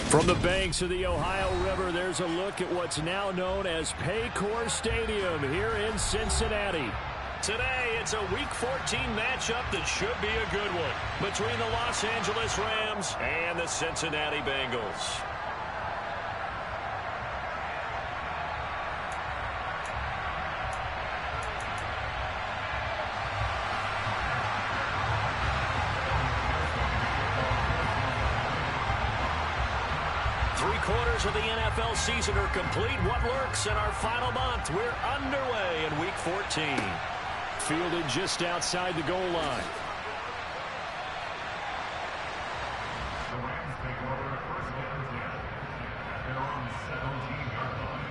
From the banks of the Ohio River, there's a look at what's now known as Paycor Stadium here in Cincinnati. Today, it's a Week 14 matchup that should be a good one between the Los Angeles Rams and the Cincinnati Bengals. Three-quarters of the NFL season are complete. What lurks in our final month? We're underway in Week 14. Fielded just outside the goal line. The Rams take over a first down at their own 17-yard line.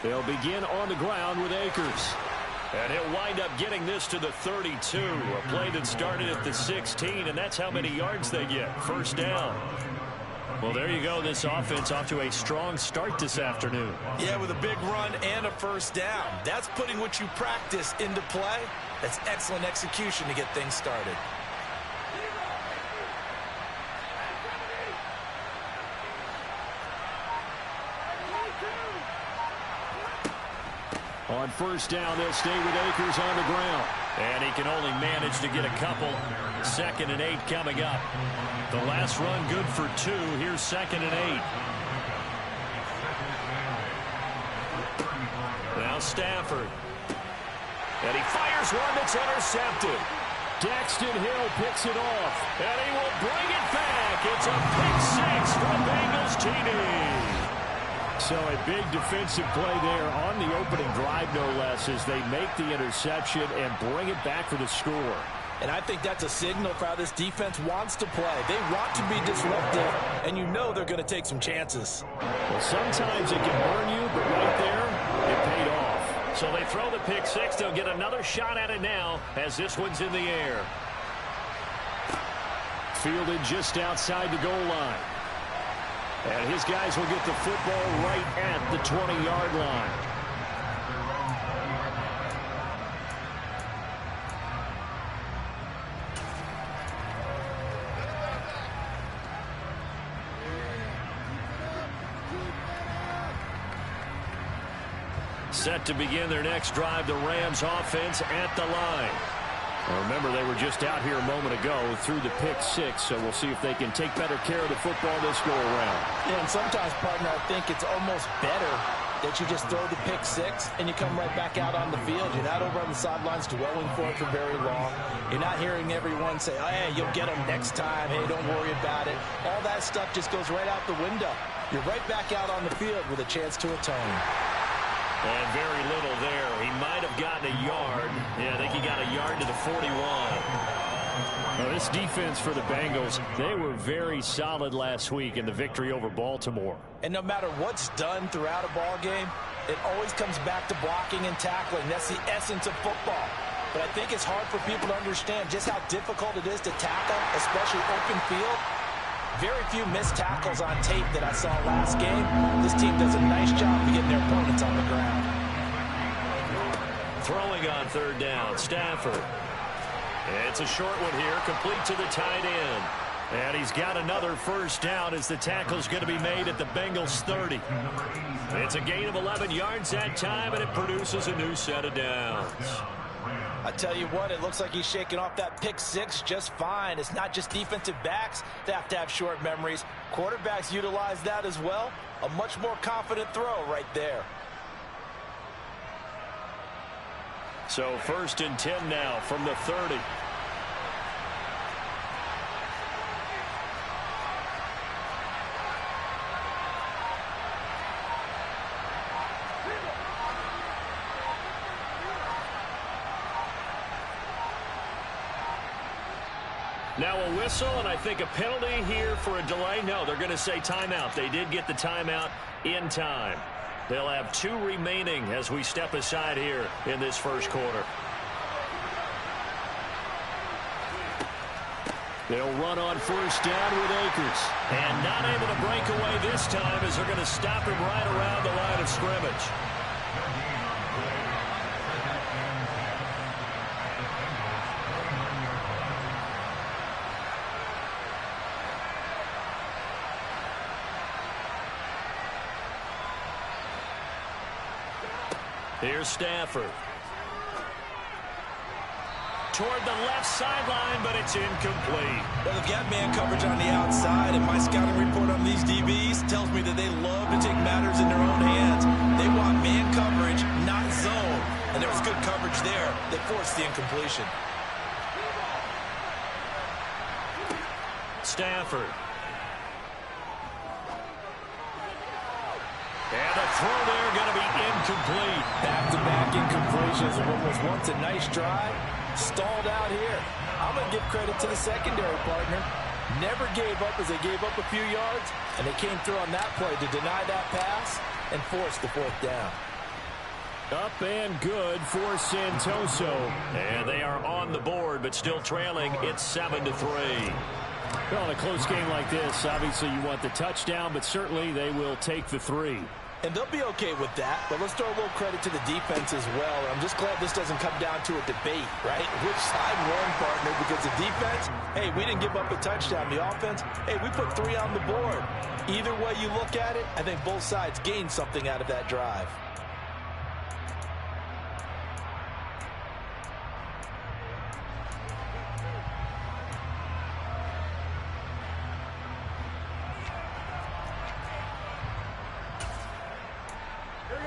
They'll begin on the ground with Akers. And he'll wind up getting this to the 32. A play that started at the 16, and that's how many yards they get. First down. Well, there you go. This offense off to a strong start this afternoon. Yeah, with a big run and a first down. That's putting what you practice into play. That's excellent execution to get things started. On first down, they'll stay with Akers on the ground. And he can only manage to get a couple. 2nd and 8 coming up. The last run good for 2. Here's 2nd and 8. Now Stafford. And he fires one that's intercepted. Daxton Hill picks it off. And he will bring it back. It's a pick 6 for Bengals TD. So a big defensive play there on the opening drive, no less, as they make the interception and bring it back for the score. And I think that's a signal for how this defense wants to play. They want to be disruptive, and you know they're going to take some chances. Well, sometimes it can burn you, but right there, it paid off. So they throw the pick 6. They'll get another shot at it now as this one's in the air. Fielded just outside the goal line. And his guys will get the football right at the 20-yard line. Set to begin their next drive, the Rams offense at the line. Well, remember, they were just out here a moment ago through the pick 6, so we'll see if they can take better care of the football this go-around. Yeah, and sometimes, partner, I think it's almost better that you just throw the pick 6 and you come right back out on the field. You're not over on the sidelines dwelling for it for very long. You're not hearing everyone say, oh, hey, you'll get them next time. Hey, don't worry about it. All that stuff just goes right out the window. You're right back out on the field with a chance to atone. And very little there. He might have gotten a yard. Yeah, I think he got a yard to the 41. Now, this defense for the Bengals, they were very solid last week in the victory over Baltimore. And no matter what's done throughout a ball game, it always comes back to blocking and tackling. That's the essence of football. But I think it's hard for people to understand just how difficult it is to tackle, especially open field. Very few missed tackles on tape that I saw last game. This team does a nice job of getting their opponents on the ground. Throwing on third down, Stafford. It's a short one here, complete to the tight end. And he's got another first down as the tackle's going to be made at the Bengals 30. It's a gain of 11 yards that time, and it produces a new set of downs. I tell you what, it looks like he's shaking off that pick 6 just fine. It's not just defensive backs that have to have short memories. Quarterbacks utilize that as well. A much more confident throw right there. So 1st and 10 now from the 30. Now a whistle, and I think a penalty here for a delay. No, they're going to say timeout. They did get the timeout in time. They'll have 2 remaining as we step aside here in this first quarter. They'll run on first down with Akers. And not able to break away this time as they're going to stop him right around the line of scrimmage. Here's Stafford. Toward the left sideline, but it's incomplete. Well, they've got man coverage on the outside, and my scouting report on these DBs tells me that they love to take matters in their own hands. They want man coverage, not zone. And there was good coverage there that forced the incompletion. Stafford. And the throw there going to be incomplete. Back-to-back incompletions of what was once a nice drive. Stalled out here. I'm going to give credit to the secondary partner. Never gave up as they gave up a few yards, and they came through on that play to deny that pass and force the 4th down. Up and good for Santoso. And they are on the board, but still trailing. It's 7-3. Well, in a close game like this, obviously you want the touchdown, but certainly they will take the 3. And they'll be okay with that, but let's throw a little credit to the defense as well. I'm just glad this doesn't come down to a debate, right? Which side won, partner? Because the defense, hey, we didn't give up a touchdown. The offense, hey, we put 3 on the board. Either way you look at it, I think both sides gained something out of that drive.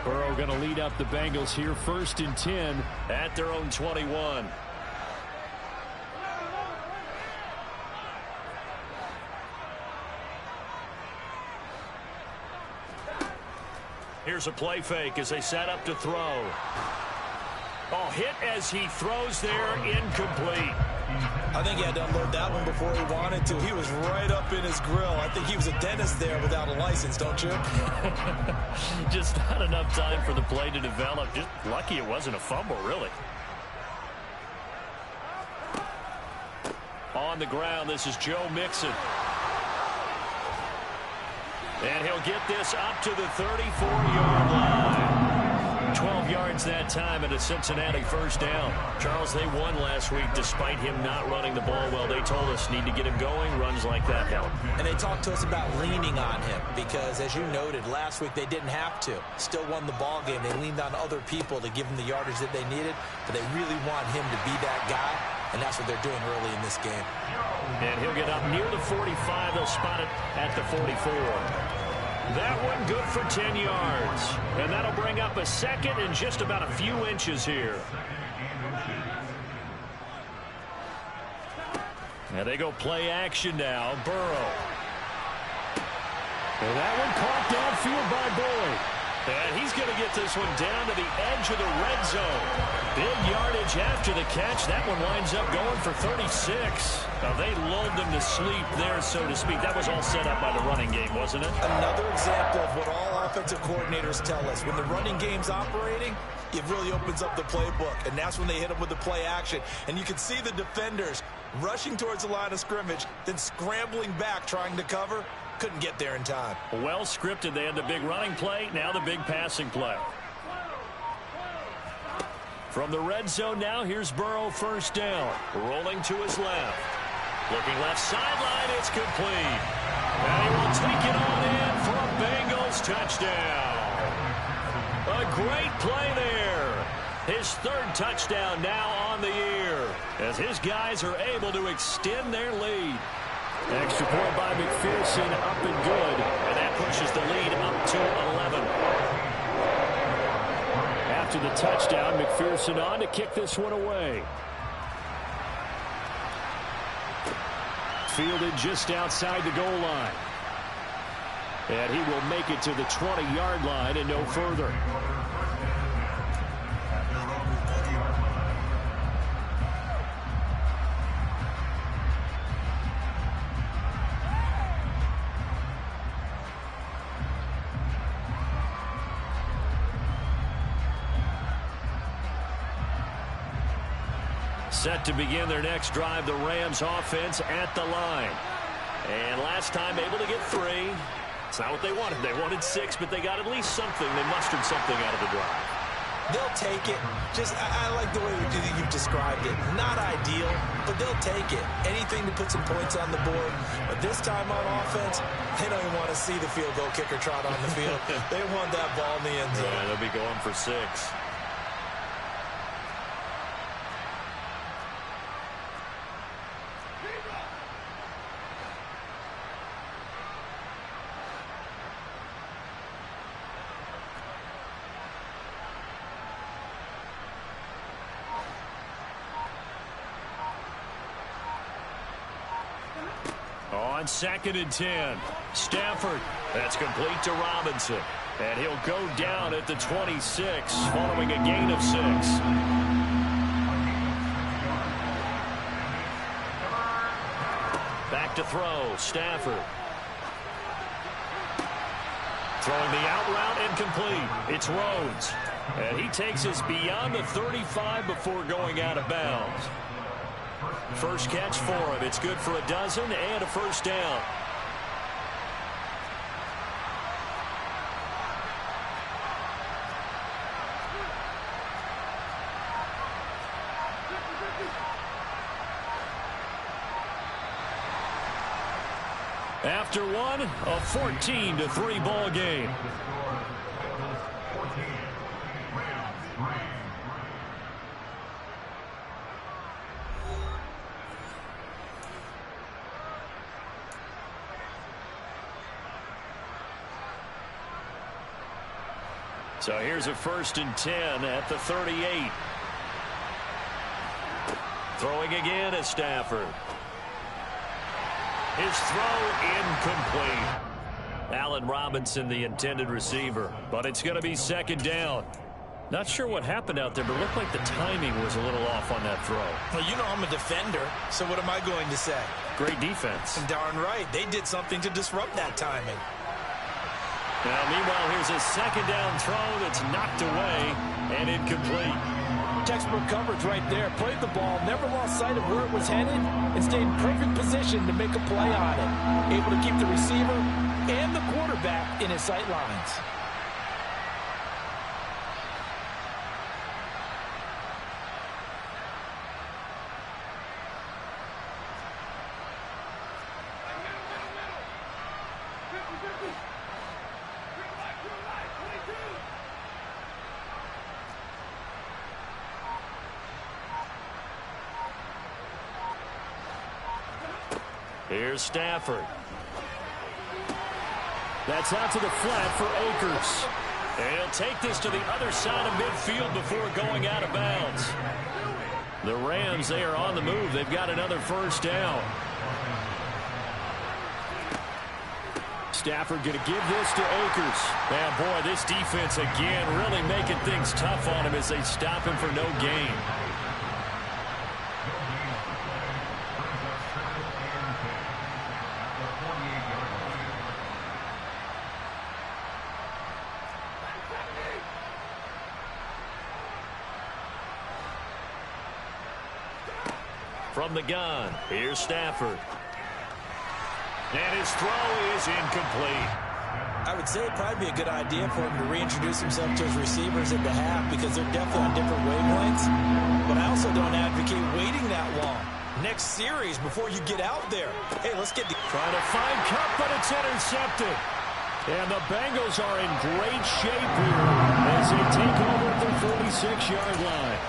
Burrow going to lead up the Bengals here, 1st and 10 at their own 21. Here's a play fake as they set up to throw. Oh, hit as he throws there, incomplete. I think he had to unload that one before he wanted to. He was right up in his grill. I think he was a dentist there without a license, don't you? Just not enough time for the play to develop. Just lucky it wasn't a fumble, really. On the ground, this is Joe Mixon. And he'll get this up to the 34-yard line. 12 yards that time and a Cincinnati 1st down. Charles, they won last week despite him not running the ball well. They told us need to get him going. Runs like that help. And they talked to us about leaning on him because, as you noted, last week they didn't have to. Still won the ball game. They leaned on other people to give them the yardage that they needed, but they really want him to be that guy, and that's what they're doing early in this game. And he'll get up near the 45. They'll spot it at the 44. That one good for 10 yards. And that'll bring up a 2nd and just about a few inches here. And they go play action now. Burrow. And that one caught downfield by Boyd. And he's going to get this one down to the edge of the red zone. Big yardage after the catch. That one winds up going for 36. Now, they lulled them to sleep there, so to speak. That was all set up by the running game, wasn't it? Another example of what all offensive coordinators tell us. When the running game's operating, it really opens up the playbook, and that's when they hit them with the play action. And you can see the defenders rushing towards the line of scrimmage, then scrambling back trying to cover. Couldn't get there in time. Well scripted. They had the big running play, now the big passing play. From the red zone now, here's Burrow 1st down. Rolling to his left. Looking left sideline, it's complete. And he will take it on in for a Bengals touchdown. A great play there. His 3rd touchdown now on the year as his guys are able to extend their lead. Extra point by McPherson, up and good. And that pushes the lead up to 11. After the touchdown, McPherson on to kick this one away. Fielded just outside the goal line. And he will make it to the 20-yard line and no further. Set to begin their next drive, the Rams offense at the line. And last time able to get 3. It's not what they wanted. They wanted 6, but they got at least something. They mustered something out of the drive. They'll take it. I like the way you've described it. Not ideal, but they'll take it. Anything to put some points on the board. But this time on offense, they don't even want to see the field goal kicker trot on the field. They want that ball in the end zone. Yeah, they'll be going for 6. On 2nd and 10, Stafford. That's complete to Robinson. And he'll go down at the 26 following a gain of 6. Back to throw, Stafford. Throwing the out route incomplete. It's Rhodes. And he takes us beyond the 35 before going out of bounds. First catch for him. It's good for a dozen and a first down. After one, a 14-3 ball game. So here's a 1st and 10 at the 38. Throwing again is Stafford. His throw incomplete. Allen Robinson, the intended receiver. But it's going to be 2nd down. Not sure what happened out there, but it looked like the timing was a little off on that throw. Well, you know I'm a defender, so what am I going to say? Great defense. Darn right. They did something to disrupt that timing. Now, meanwhile, here's a 2nd down throw that's knocked away and incomplete. Textbook coverage right there. Played the ball, never lost sight of where it was headed, and stayed in perfect position to make a play on it. Able to keep the receiver and the quarterback in his sight lines. Here's Stafford. That's out to the flat for Akers. And he'll take this to the other side of midfield before going out of bounds. The Rams, they are on the move. They've got another first down. Stafford going to give this to Akers. Man, boy, this defense again really making things tough on him as they stop him for no gain. From the gun, here's Stafford. And his throw is incomplete. I would say it'd probably be a good idea for him to reintroduce himself to his receivers at the half because they're definitely on different wavelengths. But I also don't advocate waiting that long. Next series before you get out there. Hey, let's get the... Trying to find Cup, but it's intercepted. And the Bengals are in great shape here as they take over at the 46-yard line.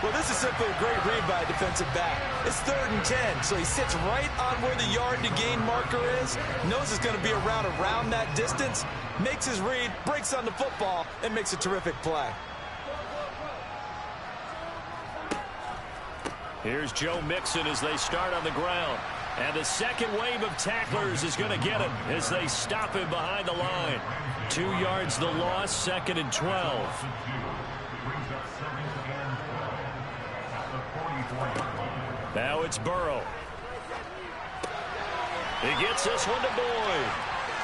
Well, this is simply a great read by a defensive back. It's 3rd and 10, so he sits right on where the yard-to-gain marker is, knows it's going to be around that distance, makes his read, breaks on the football, and makes a terrific play. Here's Joe Mixon as they start on the ground. And the second wave of tacklers is going to get him as they stop him behind the line. 2 yards the loss, 2nd and 12. Now it's Burrow. He gets this one to Boyd.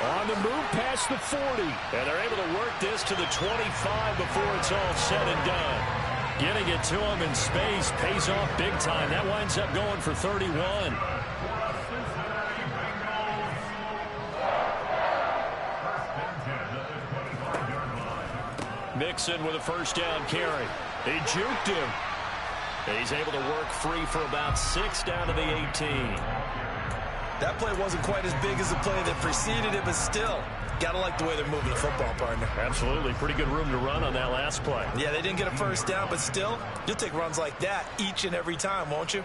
On the move past the 40. And they're able to work this to the 25 before it's all said and done. Getting it to him in space pays off big time. That winds up going for 31. Mixon with a first down carry. He juked him. He's able to work free for about 6 down to the 18. That play wasn't quite as big as the play that preceded it, but still, gotta like the way they're moving the football, partner. Absolutely. Pretty good room to run on that last play. Yeah, they didn't get a first down, but still, you'll take runs like that each and every time, won't you?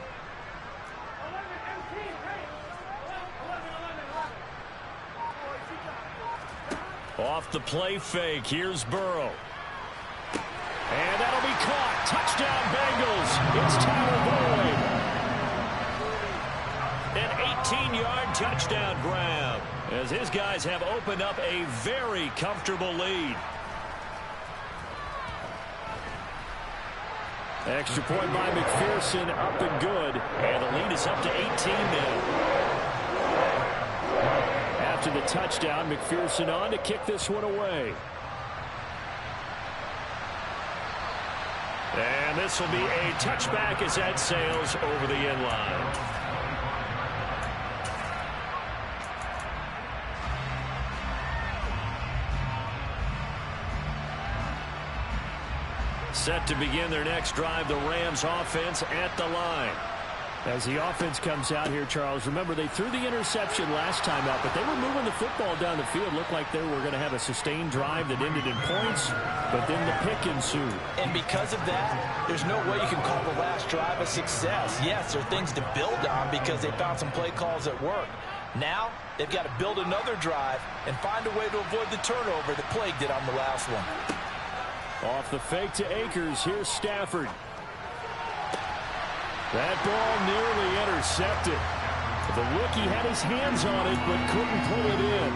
Off the play fake, here's Burrow. And that'll be caught. Touchdown, Bengals. It's Tyler Boyd. An 18-yard touchdown grab as his guys have opened up a very comfortable lead. Extra point by McPherson, up and good. And the lead is up to 18 now. After the touchdown, McPherson on to kick this one away. And this will be a touchback as that sails over the end line. Set to begin their next drive, the Rams offense at the line. As the offense comes out here, Charles, remember they threw the interception last time out, but they were moving the football down the field. Looked like they were going to have a sustained drive that ended in points, but then the pick ensued. And because of that, there's no way you can call the last drive a success. Yes, there are things to build on because they found some play calls that work. Now, they've got to build another drive and find a way to avoid the turnover that plagued it on the last one. Off the fake to Akers, here's Stafford. That ball nearly intercepted. The rookie had his hands on it, but couldn't pull it in.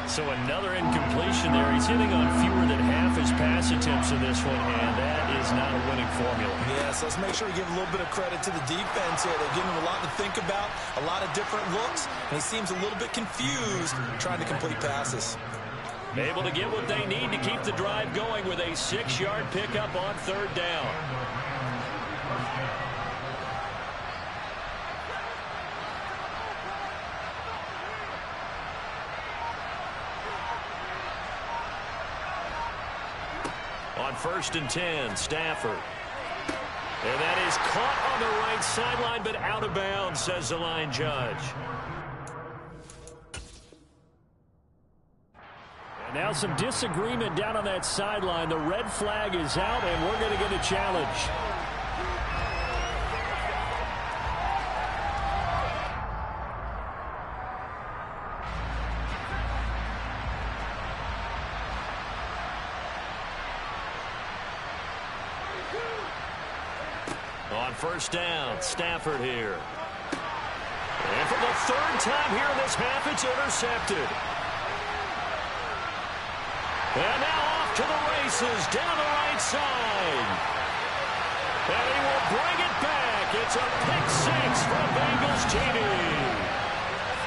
So another incompletion there. He's hitting on fewer than half his pass attempts in this one, and that is not a winning formula. Yes, let's make sure we give a little bit of credit to the defense here. They're giving him a lot to think about, a lot of different looks, and he seems a little bit confused trying to complete passes. Able to get what they need to keep the drive going with a 6-yard pickup on third down. On 1st and 10, Stafford. And that is caught on the right sideline, but out of bounds, says the line judge. And now some disagreement down on that sideline. The red flag is out, and we're going to get a challenge. On 1st down, Stafford here. And for the 3rd time here in this half, it's intercepted. And now off to the races, down the right side. And he will bring it back. It's a pick 6 from Bengals TD.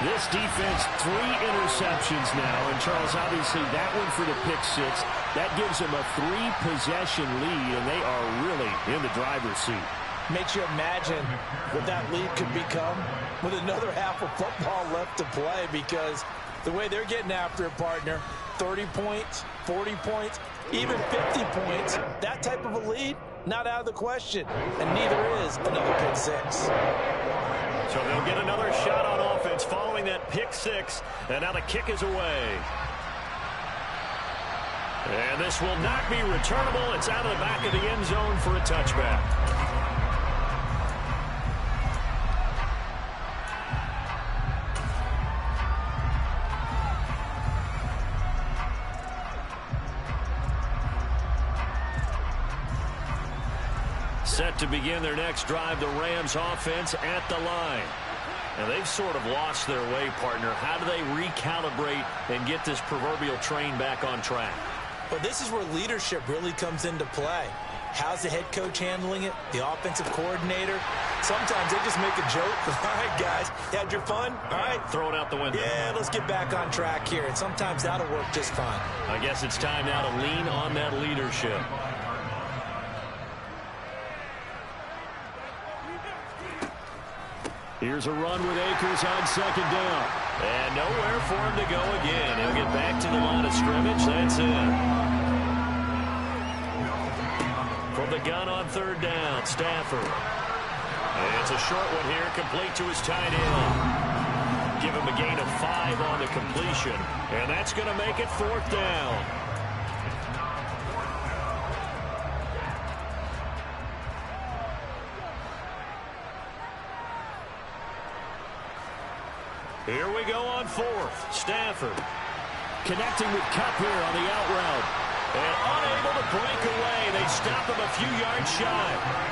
This defense, 3 interceptions now. And, Charles, obviously that one for the pick 6. That gives them a 3-possession lead, and they are really in the driver's seat. Makes you imagine what that lead could become with another half of football left to play, because the way they're getting after it, partner, 30 points, 40 points, even 50 points, that type of a lead, not out of the question. And neither is another pick 6. So they'll get another shot on offense following that pick 6, and now the kick is away. And this will not be returnable. It's out of the back of the end zone for a touchback. Set to begin their next drive, the Rams offense at the line. And they've sort of lost their way, partner. How do they recalibrate and get this proverbial train back on track? But this is where leadership really comes into play. How's the head coach handling it? The offensive coordinator? Sometimes they just make a joke. All right, guys, you had your fun? All right. Throw it out the window. Yeah, let's get back on track here. And sometimes that'll work just fine. I guess it's time now to lean on that leadership. Here's a run with Akers on second down. And nowhere for him to go again. He'll get back to the line of scrimmage. That's it. From the gun on third down, Stafford. It's a short one here, complete to his tight end. Give him a gain of 5 on the completion. And that's going to make it fourth down. Here we go on fourth. Stafford connecting with Kupp here on the out route. And unable to break away. They stop him a few yards shy.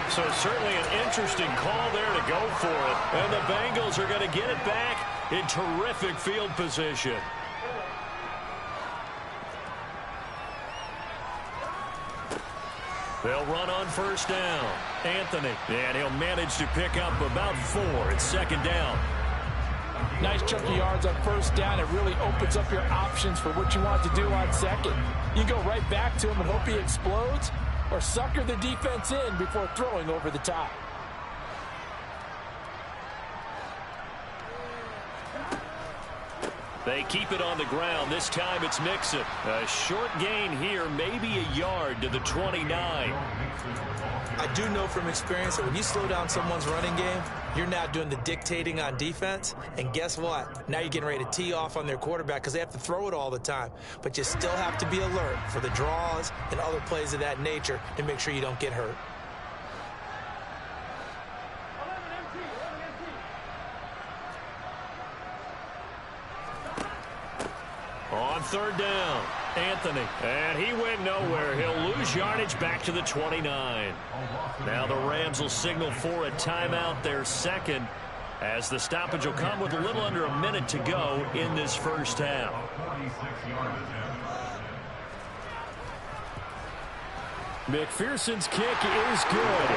So certainly an interesting call there to go for it. And the Bengals are going to get it back in terrific field position. They'll run on first down. Anthony. And he'll manage to pick up about 4. It's second down. Nice chunk of yards on first down. It really opens up your options for what you want to do on second. You go right back to him and hope he explodes, or sucker the defense in before throwing over the top. They keep it on the ground. This time it's Mixon. A short gain here, maybe a yard to the 29. I do know from experience that when you slow down someone's running game, you're now doing the dictating on defense. And guess what? Now you're getting ready to tee off on their quarterback because they have to throw it all the time. But you still have to be alert for the draws and other plays of that nature to make sure you don't get hurt. On third down, Anthony. And he went nowhere. He'll lose yardage back to the 29. Now the Rams will signal for a timeout, their second, as the stoppage will come with a little under a minute to go in this first half. McPherson's kick is good.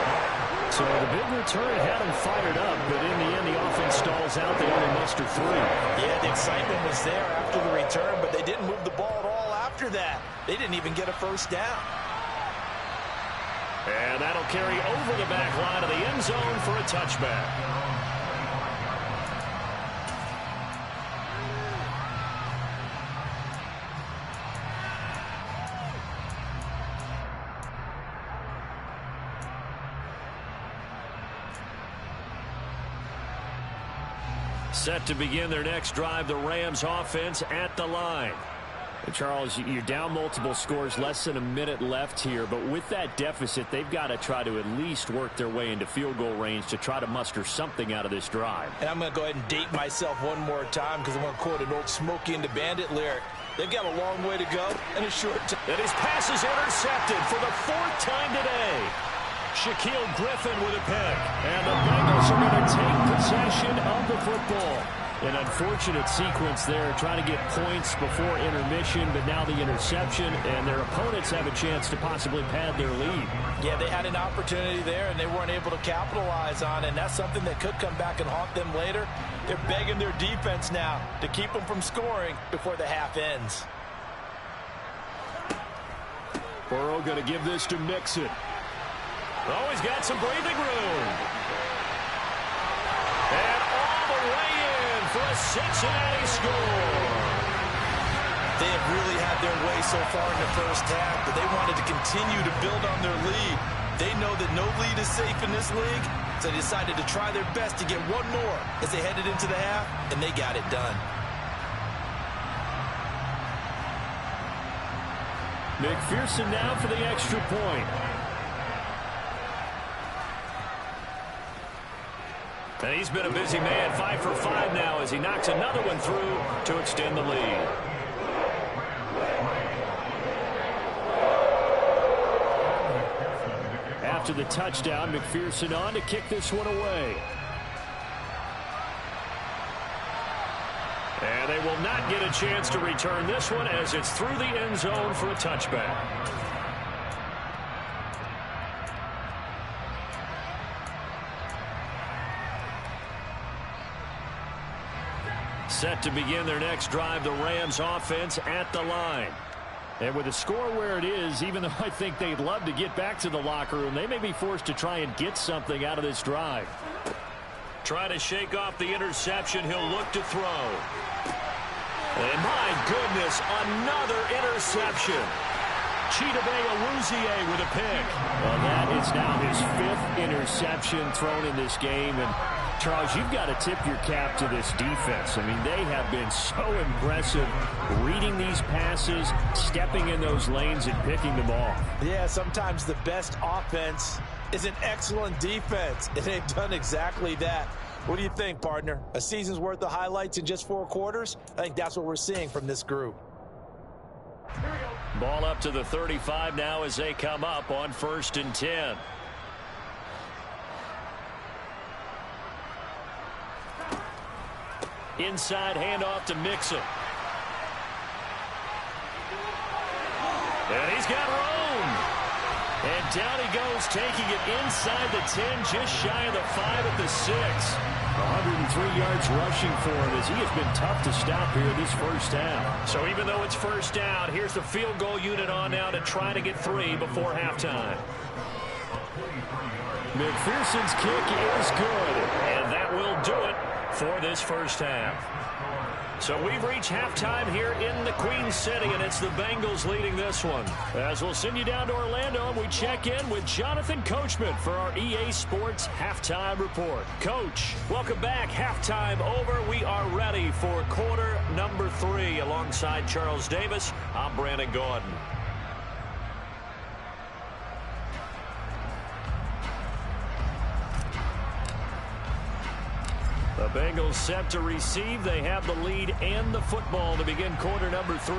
So the big return had him fired up, but in the end the offense stalls out. They only muster 3. Yeah, the excitement was there after the return, but they didn't move the ball at all after that. They didn't even get a first down. And that'll carry over the back line of the end zone for a touchback. Set to begin their next drive, the Rams offense at the line. And Charles, you're down multiple scores, less than a minute left here, but with that deficit, they've got to try to at least work their way into field goal range to try to muster something out of this drive. And I'm going to go ahead and date myself one more time because I'm going to quote an old Smokey and the Bandit lyric. They've got a long way to go and a short time. And his pass is intercepted for the 4th time today. Shaquille Griffin with a pick. And the Bengals are going to take possession of the football. An unfortunate sequence there, trying to get points before intermission, but now the interception, and their opponents have a chance to possibly pad their lead. Yeah, they had an opportunity there, and they weren't able to capitalize on it, and that's something that could come back and haunt them later. They're begging their defense now to keep them from scoring before the half ends. Burrow going to give this to Mixon. Oh, he's got some breathing room. And all the way in for a Cincinnati score. They have really had their way so far in the first half, but they wanted to continue to build on their lead. They know that no lead is safe in this league, so they decided to try their best to get one more as they headed into the half, and they got it done. McPherson now for the extra point. And he's been a busy man, 5 for 5 now as he knocks another one through to extend the lead. After the touchdown, McPherson on to kick this one away. And they will not get a chance to return this one as it's through the end zone for a touchback. Set to begin their next drive, the Rams offense at the line. And with the score where it is, even though I think they'd love to get back to the locker room, they may be forced to try and get something out of this drive. Trying to shake off the interception. He'll look to throw. And my goodness, another interception. Chidobe Awuzie with a pick. Well, that is now his 5th interception thrown in this game. And, Charles, you've got to tip your cap to this defense. I mean, they have been so impressive reading these passes, stepping in those lanes, and picking them off. Yeah, sometimes the best offense is an excellent defense, and they've done exactly that. What do you think, partner? A season's worth of highlights in just 4 quarters? I think that's what we're seeing from this group. Ball up to the 35 now as they come up on 1st and 10. Inside handoff to Mixon. And he's got room. And down he goes, taking it inside the 10, just shy of the 5 at the 6. 103 yards rushing for him as he has been tough to stop here this first half. So even though it's first down, here's the field goal unit on now to try to get 3 before halftime. McPherson's kick is good, and that will do it for this first half. So we've reached halftime here in the Queen City, and it's the Bengals leading this one. As we'll send you down to Orlando, and we check in with Jonathan Coachman for our EA Sports Halftime Report. Coach, welcome back. Halftime over. We are ready for quarter number 3. Alongside Charles Davis, I'm Brandon Gordon. The Bengals set to receive. They have the lead and the football to begin quarter number 3.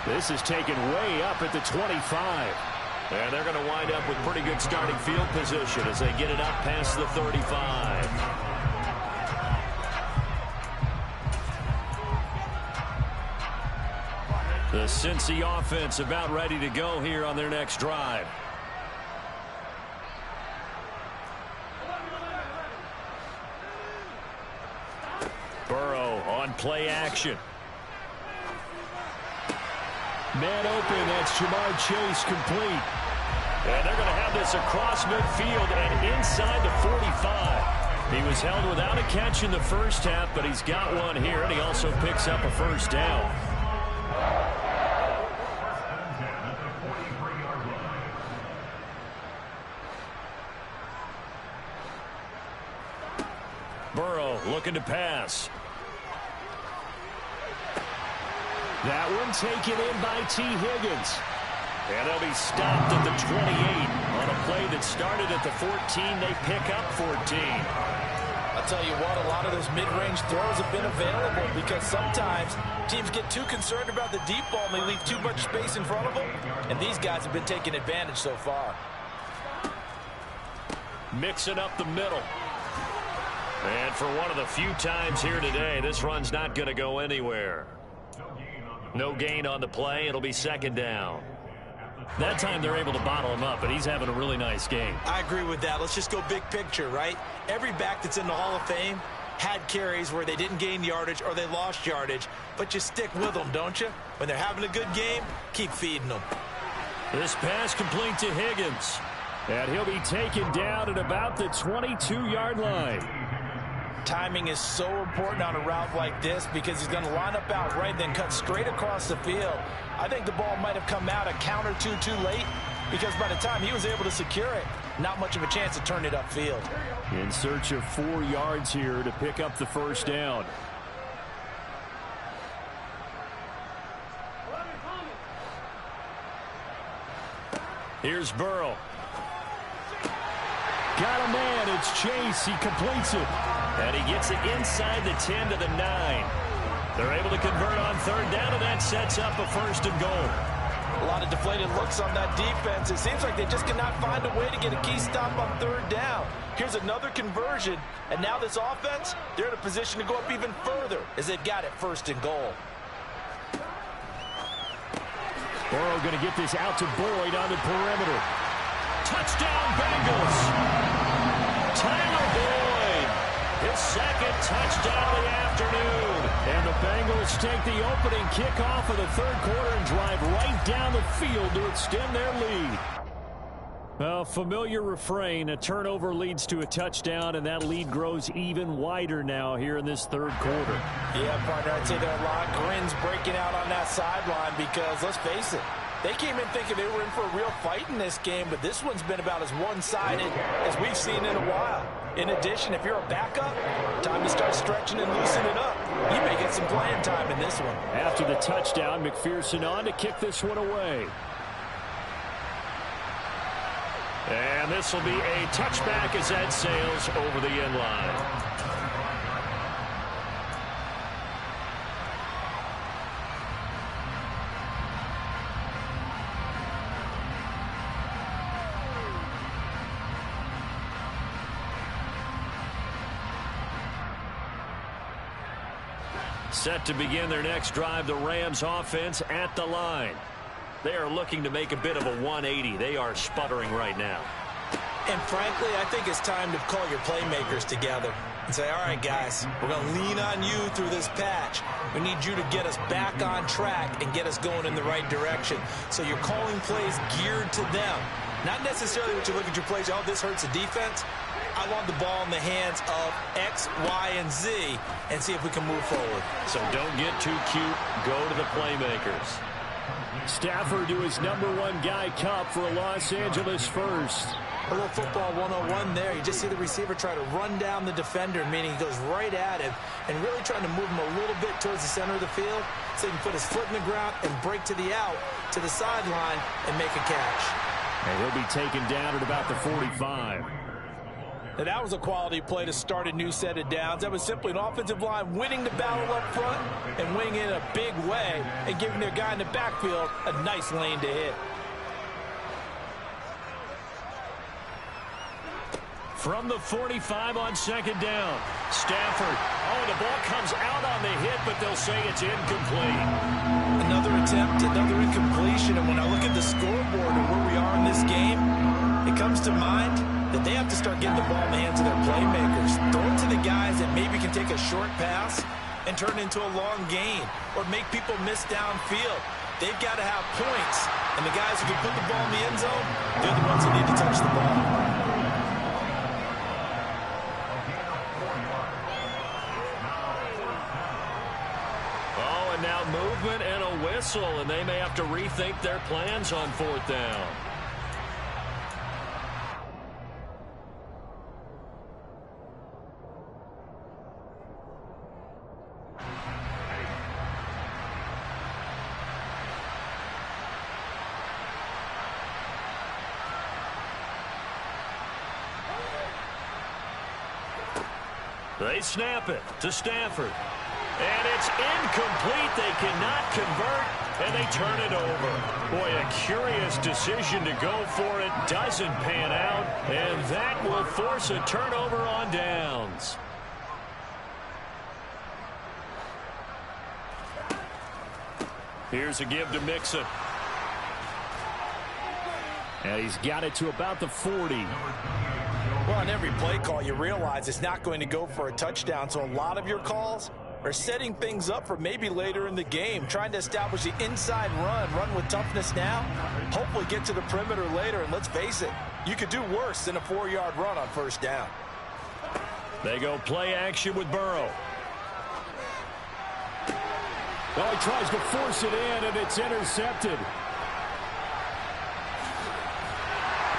This is taken way up at the 25. And they're going to wind up with pretty good starting field position as they get it up past the 35. The Cincy offense about ready to go here on their next drive. Burrow on play action. Man open, that's Jamar Chase complete. And they're going to have this across midfield and inside the 45. He was held without a catch in the first half, but he's got one here, and he also picks up a first down. Burrow looking to pass. That one taken in by T. Higgins. And they'll be stopped at the 28 on a play that started at the 14. They pick up 14. I'll tell you what, a lot of those mid-range throws have been available because sometimes teams get too concerned about the deep ball and they leave too much space in front of them. And these guys have been taking advantage so far. Mixing up the middle. And for one of the few times here today, this run's not going to go anywhere. No gain on the play. It'll be second down. That time they're able to bottle him up, but he's having a really nice game. I agree with that. Let's just go big picture, right? Every back that's in the Hall of Fame had carries where they didn't gain yardage or they lost yardage, but you stick with them, don't you? When they're having a good game, keep feeding them. This pass complete to Higgins. And he'll be taken down at about the 22-yard line. Timing is so important on a route like this because he's going to line up out right, then cut straight across the field. I think the ball might have come out a count or two too late because by the time he was able to secure it, not much of a chance to turn it upfield. In search of 4 yards here to pick up the first down. Here's Burrow. Got a man. It's Chase. He completes it. And he gets it inside the 10 to the 9. They're able to convert on third down, and that sets up a first and goal. A lot of deflated looks on that defense. It seems like they just cannot find a way to get a key stop on third down. Here's another conversion, and now this offense, they're in a position to go up even further as they've got it first and goal. Burrow going to get this out to Boyd on the perimeter. Touchdown, Bengals. Tyler Boyd, his second touchdown of the afternoon. And the Bengals take the opening kickoff of the third quarter and drive right down the field to extend their lead. Well, familiar refrain, a turnover leads to a touchdown, and that lead grows even wider now here in this third quarter. Yeah, partner, I'd say there are a lot of grins breaking out on that sideline because, let's face it, they came in thinking they were in for a real fight in this game, but this one's been about as one-sided as we've seen in a while. In addition, if you're a backup, time to start stretching and loosening up. You may get some playing time in this one. After the touchdown, McPherson on to kick this one away. And this will be a touchback as that sails over the end line. Set to begin their next drive, the Rams offense at the line. They are looking to make a bit of a 180. They are sputtering right now. And frankly, I think it's time to call your playmakers together and say, all right, guys, we're going to lean on you through this patch. We need you to get us back on track and get us going in the right direction. So you're calling plays geared to them. Not necessarily what you look at your plays, oh, this hurts the defense. I want the ball in the hands of X, Y, and Z and see if we can move forward. So don't get too cute. Go to the playmakers. Stafford to his #1 guy, Cup, for a Los Angeles first. A little football 101 there. You just see the receiver try to run down the defender, meaning he goes right at him and really trying to move him a little bit towards the center of the field so he can put his foot in the ground and break to the out, to the sideline, and make a catch. And he'll be taken down at about the 45. Now that was a quality play to start a new set of downs. That was simply an offensive line winning the battle up front and winning in a big way and giving their guy in the backfield a nice lane to hit. From the 45 on second down, Stafford. Oh, the ball comes out on the hit, but they'll say it's incomplete. Another attempt, another incompletion, and when I look at the scoreboard and where we are in this game, it comes to mind that they have to start getting the ball in the hands of their playmakers. Throw it to the guys that maybe can take a short pass and turn it into a long gain or make people miss downfield. They've got to have points, and the guys who can put the ball in the end zone, they're the ones who need to touch the ball. Oh, and now movement and a whistle, and they may have to rethink their plans on fourth down. They snap it to Stafford. And it's incomplete. They cannot convert, and they turn it over. Boy, a curious decision to go for it. Doesn't pan out, and that will force a turnover on downs. Here's a give to Mixon. And he's got it to about the 40. Well, on every play call, you realize it's not going to go for a touchdown, so a lot of your calls are setting things up for maybe later in the game, trying to establish the inside run with toughness now, hopefully get to the perimeter later, and let's face it, you could do worse than a 4-yard run on first down. They go play action with Burrow. Well, he tries to force it in, and it's intercepted.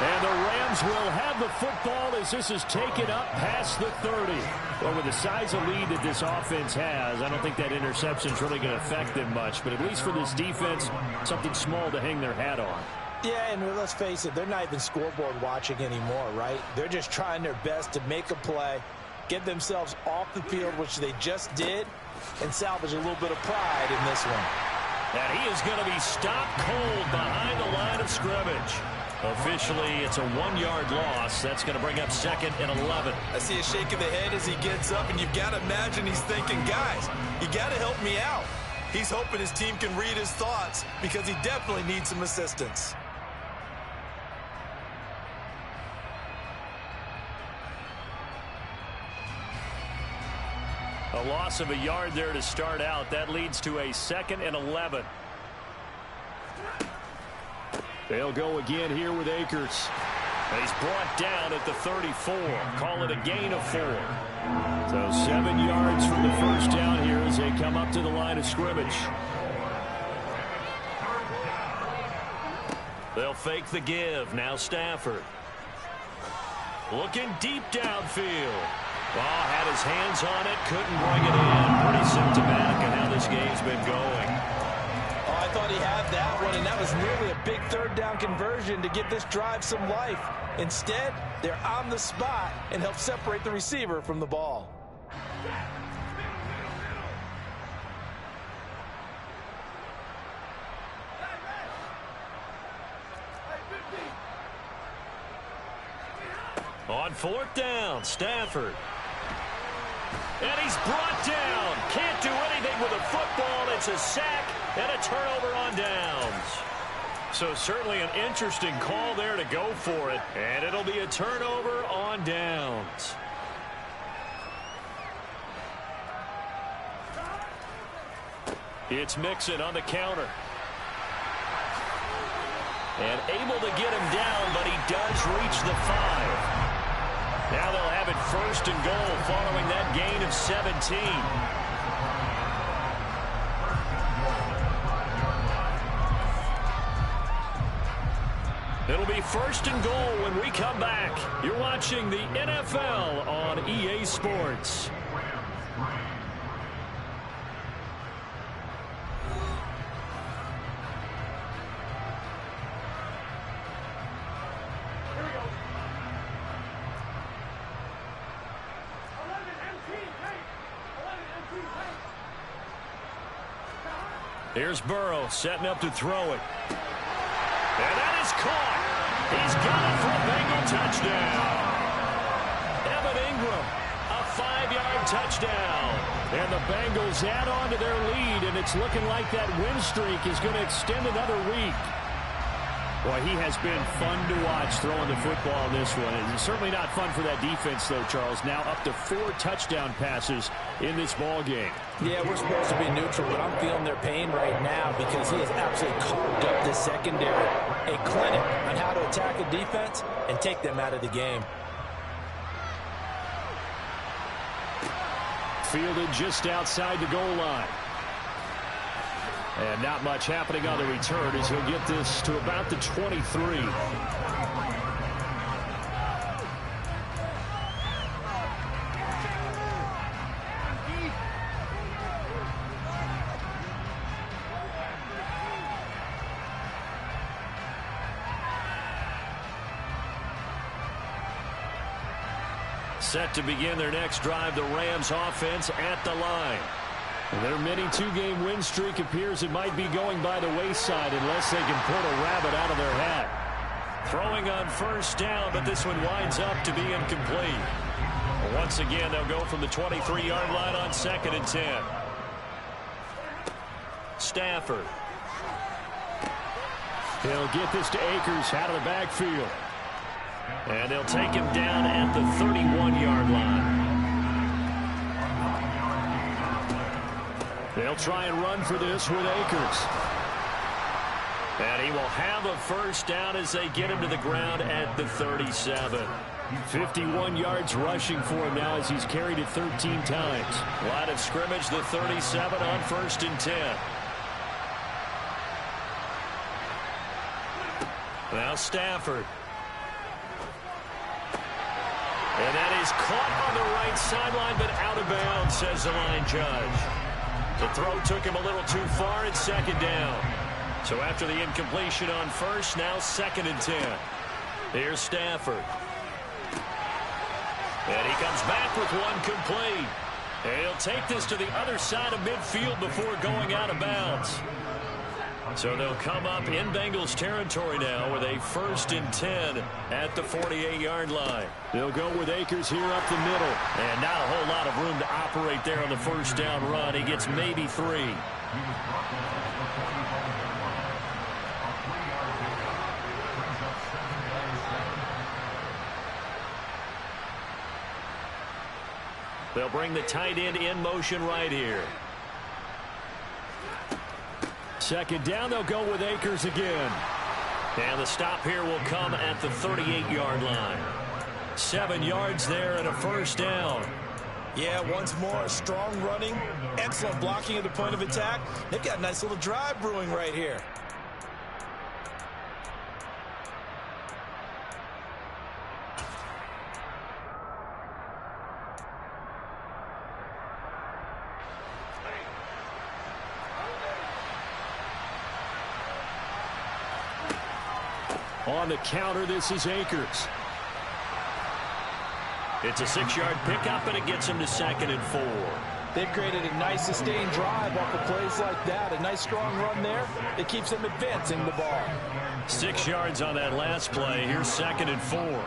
And the Rams will have the football as this is taken up past the 30. Well, with the size of lead that this offense has, I don't think that interception is really going to affect them much. But at least for this defense, something small to hang their hat on. Yeah, and let's face it, they're not even scoreboard watching anymore, right? They're just trying their best to make a play, get themselves off the field, which they just did, and salvage a little bit of pride in this one. And he is going to be stopped cold behind the line of scrimmage. Officially, it's a 1-yard loss. That's going to bring up 2nd and 11. I see a shake of the head as he gets up, and you've got to imagine he's thinking, guys, you got to help me out. He's hoping his team can read his thoughts because he definitely needs some assistance. A loss of a yard there to start out. That leads to a 2nd and 11. They'll go again here with Akers. He's brought down at the 34. Call it a gain of 4. So 7 yards for the first down here as they come up to the line of scrimmage. They'll fake the give. Now Stafford. Looking deep downfield. Ball had his hands on it. Couldn't bring it in. Pretty symptomatic of how this game's been going. Oh, I thought he had that one, and that was nearly a big third down conversion to give this drive some life. Instead, they're on the spot and help separate the receiver from the ball. On 4th down, Stafford. And he's brought down. Can't do anything with a football. It's a sack and a turnover on downs. So certainly an interesting call there to go for it. And it'll be a turnover on downs. It's Mixon on the counter. And able to get him down, but he does reach the 5. Now they'll have it 1st and goal following that gain of 17. It'll be 1st and goal when we come back. You're watching the NFL on EA Sports. Here's Burrow setting up to throw it. And that is caught. He's got it for a Bengal touchdown. Evan Ingram, a 5-yard touchdown. And the Bengals add on to their lead, and it's looking like that win streak is going to extend another week. Boy, he has been fun to watch throwing the football in this one. It's certainly not fun for that defense, though, Charles. Now up to 4 touchdown passes in this ball game. Yeah, we're supposed to be neutral, but I'm feeling their pain right now because he has absolutely carved up the secondary. A clinic on how to attack a defense and take them out of the game. Fielded just outside the goal line. And not much happening on the return as he'll get this to about the 23. Set to begin their next drive, the Rams offense at the line. Their mini 2-game win streak appears it might be going by the wayside unless they can pull a rabbit out of their hat. Throwing on 1st down, but this one winds up to be incomplete. Once again, they'll go from the 23-yard line on 2nd and 10. Stafford. He'll get this to Akers out of the backfield. And they'll take him down at the 31-yard line. They'll try and run for this with Akers. And he will have a 1st down as they get him to the ground at the 37. 51 yards rushing for him now as he's carried it 13 times. Line of scrimmage, the 37 on 1st and 10. Now Stafford. And that is caught on the right sideline, but out of bounds, says the line judge. The throw took him a little too far. It's 2nd down. So after the incompletion on 1st, now 2nd and 10. Here's Stafford. And he comes back with one complete. And he'll take this to the other side of midfield before going out of bounds. So they'll come up in Bengals territory now with a 1st and 10 at the 48-yard line. They'll go with Akers here up the middle. And not a whole lot of room to operate there on the 1st down run. He gets maybe 3. They'll bring the tight end in motion right here. 2nd down, they'll go with Akers again. And the stop here will come at the 38-yard line. 7 yards there and a first down. Yeah, once more, strong running, excellent blocking at the point of attack. They've got a nice little drive brewing right here. On the counter, this is Akers. It's a 6-yard pickup, and it gets him to 2nd and 4. They've created a nice sustained drive off of plays like that. A nice strong run there. It keeps them advancing the ball. 6 yards on that last play. Here's 2nd and 4.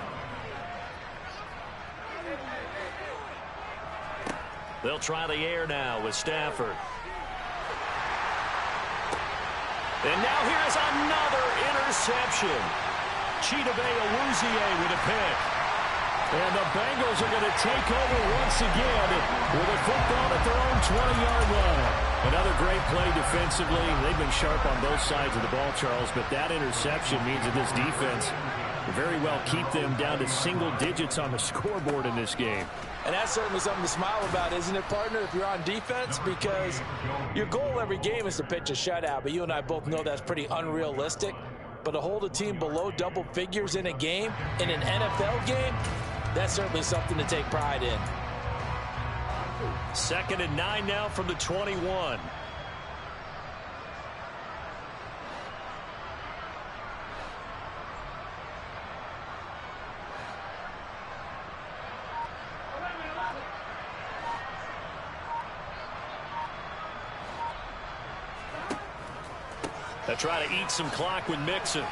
They'll try the air now with Stafford. And now here's another interception. Chidobe Awuzie with a pick. And the Bengals are going to take over once again with a football at their own 20-yard line. Another great play defensively. They've been sharp on both sides of the ball, Charles, but that interception means that this defense will very well keep them down to single digits on the scoreboard in this game. And that's certainly something to smile about, isn't it, partner, if you're on defense? Because your goal every game is to pitch a shutout, but you and I both know that's pretty unrealistic. But to hold a team below double figures in a game, in an NFL game, that's certainly something to take pride in. 2nd and 9 now from the 21. They try to eat some clock with Mixon.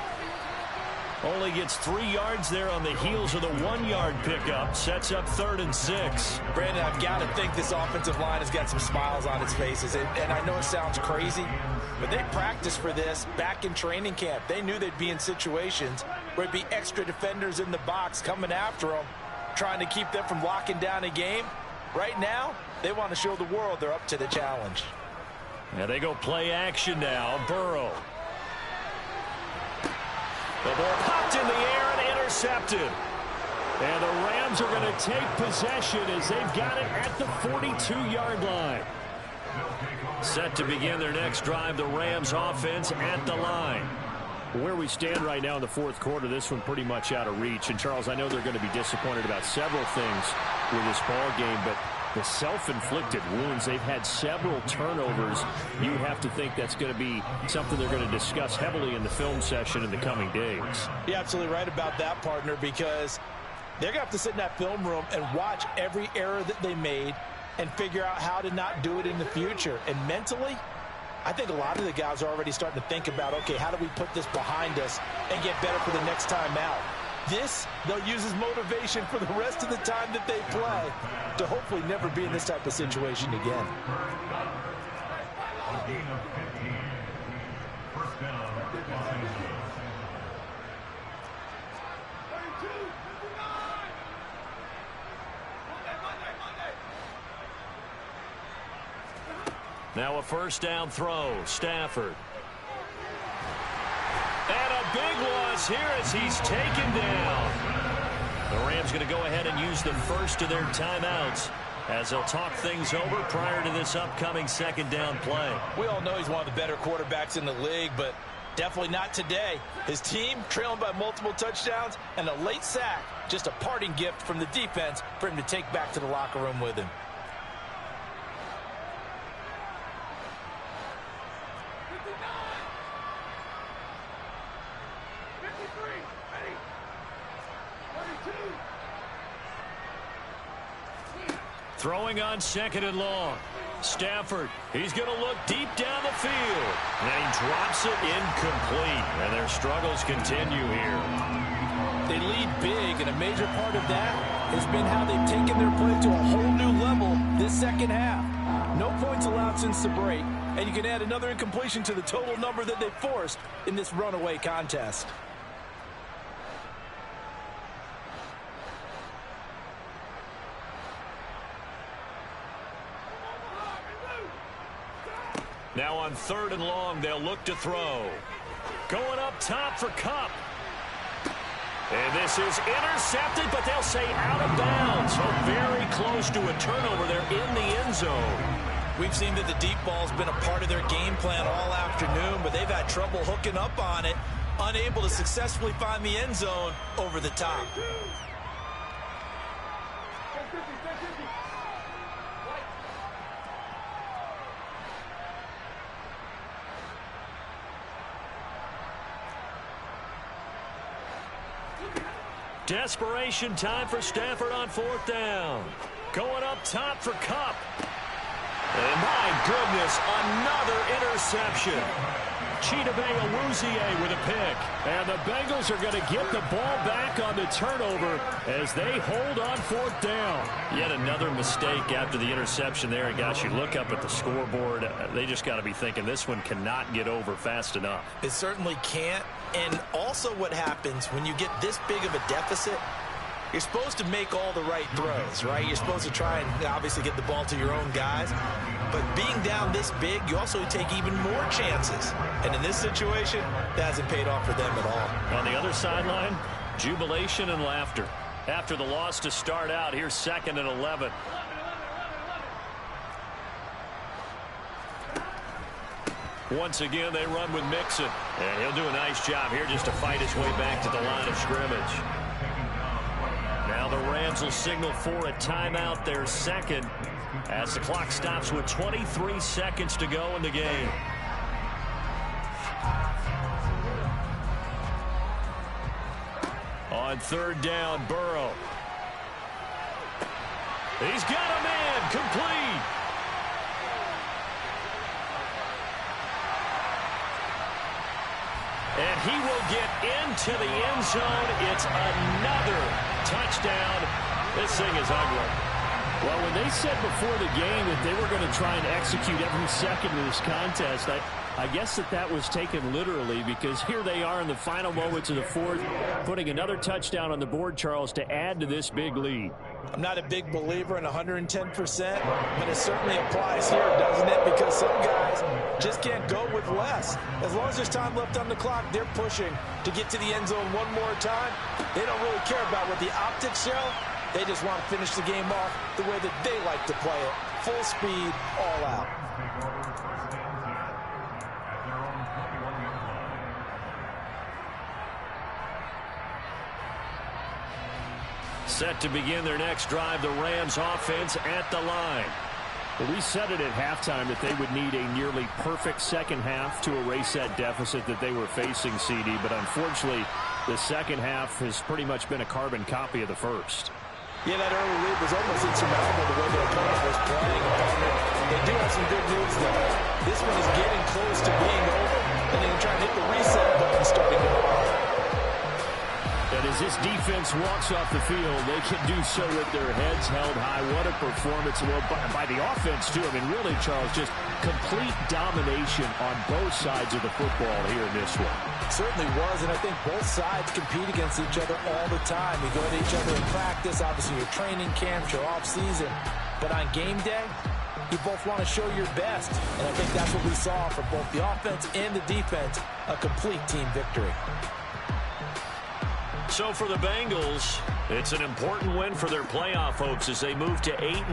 Only gets 3 yards there on the heels of the 1-yard pickup. Sets up 3rd and 6. Brandon, I've got to think this offensive line has got some smiles on its faces. And I know it sounds crazy, but they practiced for this back in training camp. They knew they'd be in situations where it'd be extra defenders in the box coming after them, trying to keep them from locking down a game. Right now, they want to show the world they're up to the challenge. And they go play action now. Burrow. The ball popped in the air and intercepted. And the Rams are going to take possession as they've got it at the 42-yard line. Set to begin their next drive, the Rams offense at the line. Where we stand right now in the fourth quarter, this one pretty much out of reach. And, Charles, I know they're going to be disappointed about several things with this ball game, but the self-inflicted wounds, they've had several turnovers. You have to think that's going to be something they're going to discuss heavily in the film session in the coming days. You're absolutely right about that, partner, because they're going to have to sit in that film room and watch every error that they made and figure out how to not do it in the future. And mentally, I think a lot of the guys are already starting to think about, okay, how do we put this behind us and get better for the next time out? This, they'll use as motivation for the rest of the time that they play to hopefully never be in this type of situation again. Now a first down throw. Stafford. And a big loss here as he's taken down. The Rams going to go ahead and use the first of their timeouts as they'll talk things over prior to this upcoming second down play. We all know he's one of the better quarterbacks in the league, but definitely not today. His team trailing by multiple touchdowns and a late sack, just a parting gift from the defense for him to take back to the locker room with him. Throwing on 2nd and long. Stafford, he's going to look deep down the field. And he drops it incomplete. And their struggles continue here. They lead big, and a major part of that has been how they've taken their play to a whole new level this second half. No points allowed since the break, and you can add another incompletion to the total number that they forced in this runaway contest. Now on 3rd and long, they'll look to throw. Going up top for Kupp. And this is intercepted, but they'll say out of bounds. So very close to a turnover there in the end zone. We've seen that the deep ball's been a part of their game plan all afternoon, but they've had trouble hooking up on it, unable to successfully find the end zone over the top. Desperation time for Stafford on 4th down. Going up top for Kupp. And my goodness, another interception. Chidobe Awuzie with a pick. And the Bengals are going to get the ball back on the turnover as they hold on 4th down. Yet another mistake after the interception there. And gosh, you look up at the scoreboard, they just got to be thinking this one cannot get over fast enough. It certainly can't. And also what happens when you get this big of a deficit, you're supposed to make all the right throws, right? You're supposed to try and obviously get the ball to your own guys. But being down this big, you also take even more chances. And in this situation, that hasn't paid off for them at all. On the other sideline, jubilation and laughter. After the loss to start out, here's 2nd and 11. Once again, they run with Mixon. And he'll do a nice job here just to fight his way back to the line of scrimmage. Now the Rams will signal for a timeout, their 2nd, as the clock stops with 23 seconds to go in the game. On 3rd down, Burrow. He's got a man, complete. And he will get into the end zone. It's another touchdown. This thing is ugly. Well, when they said before the game that they were going to try and execute every second of this contest, I guess that was taken literally, because here they are in the final moments of the 4th, putting another touchdown on the board, Charles, to add to this big lead. I'm not a big believer in 110%, but it certainly applies here, doesn't it? Because some guys just can't go with less. As long as there's time left on the clock, they're pushing to get to the end zone one more time. They don't really care about what the optics show. They just want to finish the game off the way that they like to play it. Full speed, all out. Set to begin their next drive, the Rams offense at the line. Well, we said it at halftime that they would need a nearly perfect second half to erase that deficit that they were facing, CD. But unfortunately, the second half has pretty much been a carbon copy of the first. Yeah, that early lead was almost insurmountable the way their opponent was playing. They do have some good news, though. This one is getting close to being over, and they can try and hit the reset button starting tomorrow. And as this defense walks off the field, they can do so with their heads held high. What a performance by the offense, too. I mean, really, Charles, just complete domination on both sides of the football here in this one. Certainly was, and I think both sides compete against each other all the time. You go to each other in practice, obviously your training camps, your off-season. But on game day, you both want to show your best. And I think that's what we saw from both the offense and the defense, a complete team victory. So for the Bengals, it's an important win for their playoff hopes as they move to 8.